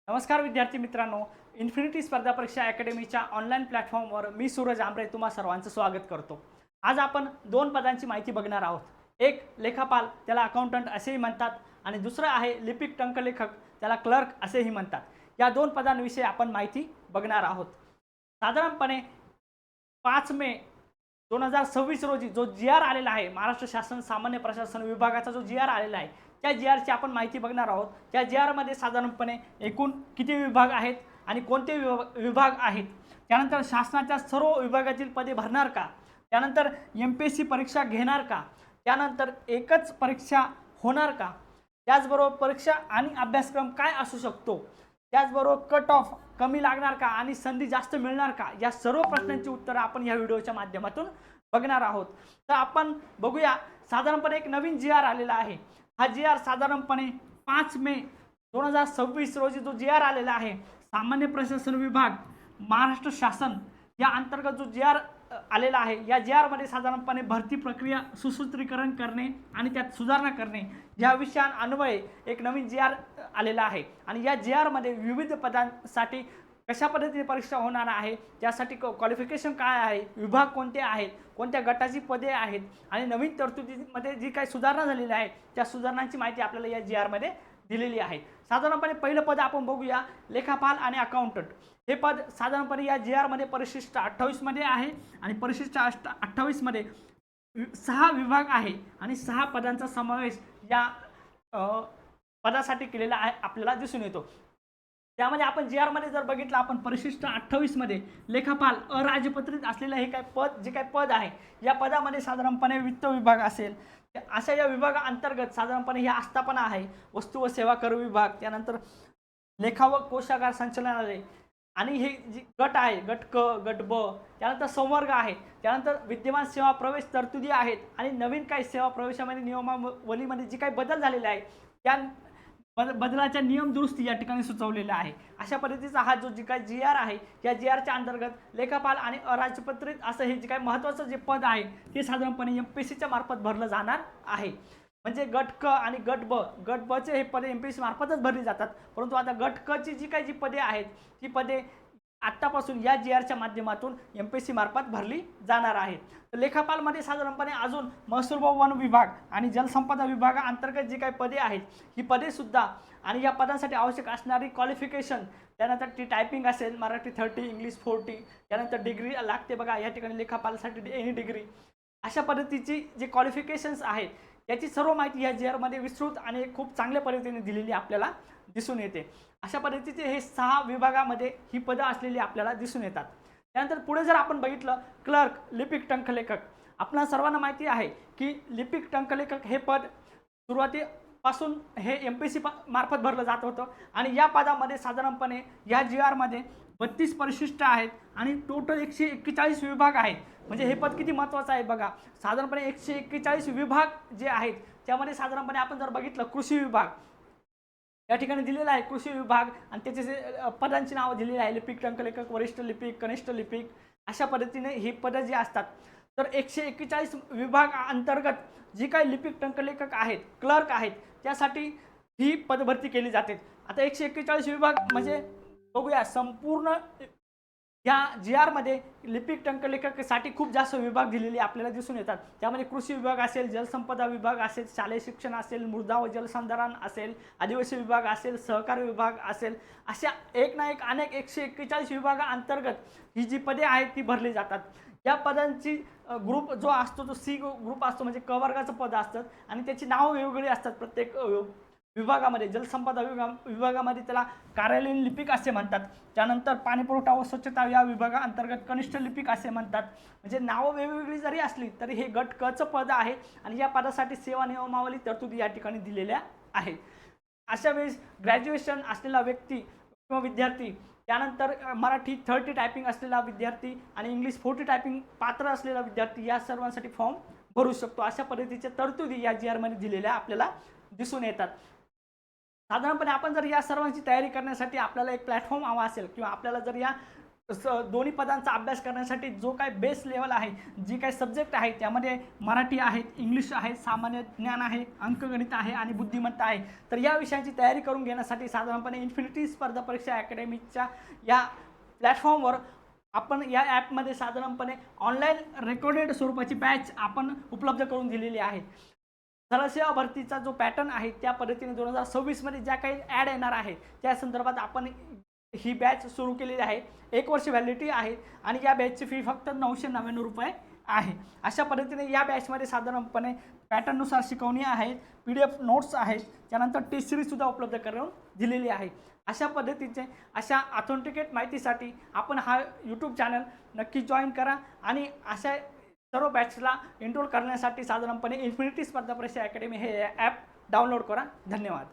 नमस्कार विद्यार्थी मित्रांनो, इन्फिनिटी स्पर्धा परीक्षा अकॅडमीच्या ऑनलाईन प्लॅटफॉर्मवर मी सूरज आंबरे तुम्हा सर्वांचं स्वागत करतो। आज आपण दोन पदांची माहिती बघणार आहोत। एक लेखापाल, त्याला अकाउंटंट असेही म्हणतात, आणि दुसरं आहे लिपिक टंकलेखक, त्याला क्लर्क असेही म्हणतात। या दोन पदांविषयी आपण माहिती बघणार आहोत। साधारणपणे 5 मे 2026 रोजी जो GR आलेला आहे, महाराष्ट्र शासन सामान्य प्रशासन विभागाचा जो GR आलेला आहे, त्या GRची आपण माहिती बघणार आहोत। त्या GR मध्ये साधारणपणे एकूण किती विभाग आहेत आणि कोणते विभाग आहेत, त्यानंतर शासनाच्या सर्व विभागातील पदे भरणार का, त्यानंतर MPSC परीक्षा घेणार का, त्यानंतर एकच परीक्षा होणार का, त्याचबरोबर परीक्षा आणि अभ्यासक्रम काय असू शकतो, त्याचबरोबर कट ऑफ कमी लागणार का आणि संधी जास्त मिळणार का, या सर्व प्रश्नांची उत्तरं आपण या व्हिडिओच्या माध्यमातून बघणार आहोत। तर आपण बघूया, साधारणपणे एक नवीन GR आलेला आहे। हा GR साधारणपणे 5 मे 2026 रोजी जो GR आलेला आहे, सामान्य प्रशासन विभाग महाराष्ट्र शासन या अंतर्गत जो GR आलेला आहे, या GR मध्ये साधारणपणे भरती प्रक्रिया सुसूत्रीकरण करणे आणि त्यात सुधारणा करणे या विषयान्वये एक नवीन GR आलेला आहे। आणि या GR मध्ये विविध पदांसाठी कशा पद्धतीने परीक्षा होणार आहे, त्यासाठी क्वालिफिकेशन काय आहे, विभाग कोणते आहेत, कोणत्या गटाची पदे आहेत, आणि नवीन तरतुदीमध्ये जी काही सुधारणा झालेली आहे त्या सुधारणांची माहिती आपल्याला या GR मध्ये दिलेली आहे। साधारणपणे पहिलं पद आपण बघूया, लेखापाल आणि अकाउंटंट। हे पद साधारणपणे या GR मध्ये परिशिष्ट 28 मध्ये आहे, आणि परिशिष्ट 28 मध्ये 6 विभाग आहे आणि 6 पदांचा समावेश या पदासाठी केलेला आहे आपल्याला दिसून येतो। त्यामध्ये आपण GR मध्ये जर बघितलं, आपण परिशिष्ट 28 मध्ये लेखापाल अराजपत्रित असलेलं हे काय पद, जे काय पद आहे, या पदामध्ये साधारणपणे वित्त विभाग असेल, अशा या विभागाअंतर्गत साधारणपणे हे आस्थापना आहे, वस्तू व सेवा कर विभाग, त्यानंतर लेखा व कोशागार संचालनालय, आणि हे जी गट आहे, गट क, गट ब, त्यानंतर संवर्ग आहे, त्यानंतर विद्यमान सेवा प्रवेश तरतुदी आहेत, आणि नवीन काही सेवा प्रवेशामध्ये नियमावलीमध्ये जी काही बदल झालेले आहे त्या बदलाच्या नियम दुरुस्ती या ठिकाणी सुचवलेला आहे। अशा पद्धतीचा हा जो जी काही GR आहे, या GRच्या अंतर्गत लेखापाल आणि अराजपत्रित असं हे जे काही महत्त्वाचं जे पद आहे ते साधारणपणे MPSCच्या मार्फत भरलं जाणार आहे। म्हणजे गट क आणि गट ब, गट ब चे हे पदे MPSC मार्फतच भरली जातात, परंतु आता गट क ची जी काही पदे आहेत ती पदे आत्तापासून या GRच्या माध्यमातून MPSC मार्फत भरली जाणार आहेत। तर लेखापालमध्ये साधारणपणे अजून महसूल व वन विभाग आणि जलसंपदा विभागाअंतर्गत जी काही पदे आहेत ही पदे सुद्धा, आणि या पदांसाठी आवश्यक असणारी क्वालिफिकेशन, त्यानंतर ती टायपिंग असेल मराठी 30, इंग्लिश 40, त्यानंतर डिग्री लागते बघा या ठिकाणी लेखापालसाठी एनी डिग्री, अशा पद्धतीची जे क्वालिफिकेशन्स आहेत याची सर्व माहिती या GR मध्ये विस्तृत आणि खूप चांगल्या पद्धतीने दिलेली आपल्याला दिसून येते। अशा पद्धतीचे हे 6 विभागामध्ये ही पदं असलेली आपल्याला दिसून येतात। त्यानंतर पुढे जर आपण बघितलं, क्लर्क, लिपिक टंकलेखक, आपल्या सर्वांना माहिती आहे की लिपिक टंकलेखक हे पद सुरुवातीपासून हे MPSC मार्फत भरलं जात होतं, आणि या पदामध्ये साधारणपणे या GR मध्ये 32 परिशिष्ट आहेत आणि टोटल 141 विभाग आहेत। म्हणजे हे पद किती महत्त्वाचं आहे बघा, साधारणपणे 141 विभाग जे आहेत त्यामध्ये साधारणपणे आपण जर बघितलं, कृषी विभाग या ठिकाणी दिलेला आहे, कृषी विभाग, आणि त्याचे जे पदांची नावं दिलेली आहे, लिपिक टंकलेखक, वरिष्ठ लिपिक, कनिष्ठ लिपिक, अशा पद्धतीने ही पदं जी असतात। तर 141 विभाग अंतर्गत जी काही लिपिक टंकलेखक आहेत, क्लर्क आहेत, त्यासाठी ही पदभरती केली जाते। आता 141 विभाग म्हणजे बघूया, संपूर्ण या GR मध्ये लिपिक टंकलेखकासाठी खूप जास्त विभाग दिलेले आपल्याला दिसून येतात। त्यामध्ये कृषी विभाग असेल, जलसंपदा विभाग असेल, शालेय शिक्षण असेल, मृदा व जलसंधारण असेल, आदिवासी विभाग असेल, सहकारी विभाग असेल, अशा एक ना एक अनेक 141 विभागाअंतर्गत ही जी पदे आहेत ती भरली जातात। या पदांची ग्रुप जो असतो तो C ग्रुप असतो, म्हणजे क वर्गाचं पद असतं, आणि त्याची नावं वेगवेगळी असतात प्रत्येक विभागामध्ये। जलसंपदा विभागामध्ये त्याला कार्यालयीन लिपिक असे म्हणतात, त्यानंतर पाणीपुरवठा व स्वच्छता या विभागाअंतर्गत कनिष्ठ लिपिक असे म्हणतात। म्हणजे नावं वेगवेगळी जरी असली तरी हे गट क चं पद आहे, आणि या पदासाठी सेवा नियमावली तरतुदी या ठिकाणी दिलेल्या आहेत। अशा वेळेस ग्रॅज्युएशन असलेला व्यक्ती किंवा विद्यार्थी, त्यानंतर मराठी 30 टायपिंग असलेला विद्यार्थी आणि इंग्लिश 40 टायपिंग पात्र असलेला विद्यार्थी या सर्वांसाठी फॉर्म भरू शकतो। अशा पद्धतीच्या तरतुदी या GR मध्ये दिलेल्या आपल्याला दिसून येतात। साधारणपणे आपण जर या सर्वांची तयारी करण्यासाठी आपल्याला एक प्लॅटफॉर्म हवा असेल, किंवा आपल्याला जर या दोन्ही पदांचा अभ्यास करण्यासाठी जो काय बेस लेवल आहे, जी काही सब्जेक्ट आहे त्यामध्ये मराठी आहेत, इंग्लिश आहे, सामान्य ज्ञान आहे, अंकगणित आहे आणि बुद्धिमत्ता आहे. तर या विषयांची तयारी करून घेण्यासाठी साधारणपणे इन्फिनिटी स्पर्धा परीक्षा अकॅडमीच्या या प्लॅटफॉर्मवर आपण या ॲपमध्ये साधारणपणे ऑनलाईन रेकॉर्डेड स्वरूपाची बॅच आपण उपलब्ध करून दिलेली आहे. सरसेवा भरतीचा जो पॅटर्न आहे त्या पद्धतीने 2026मध्ये ज्या काही ॲड येणार आहे त्या संदर्भात आपण ही बॅच सुरू केलेली आहे. 1 वर्ष व्हॅलिडिटी आहे आणि या बॅचची फी फक्त 999 रुपये आहे. अशा पद्धतीने या बॅचमध्ये साधारणपणे पॅटर्ननुसार शिकवणी आहेत, PDF नोट्स आहेत, त्यानंतर टेस्ट सिरीजसुद्धा उपलब्ध करून दिलेली आहे. अशा पद्धतीचे अशा ऑथेंटिकेट माहितीसाठी आपण हा यूट्यूब चॅनल नक्की जॉईन करा आणि अशा सर्व बॅचला एनरोल करण्यासाठी साधारणपणे इन्फिनिटी स्पर्धा परीक्षा अकॅडमी हे ॲप डाउनलोड करा. धन्यवाद.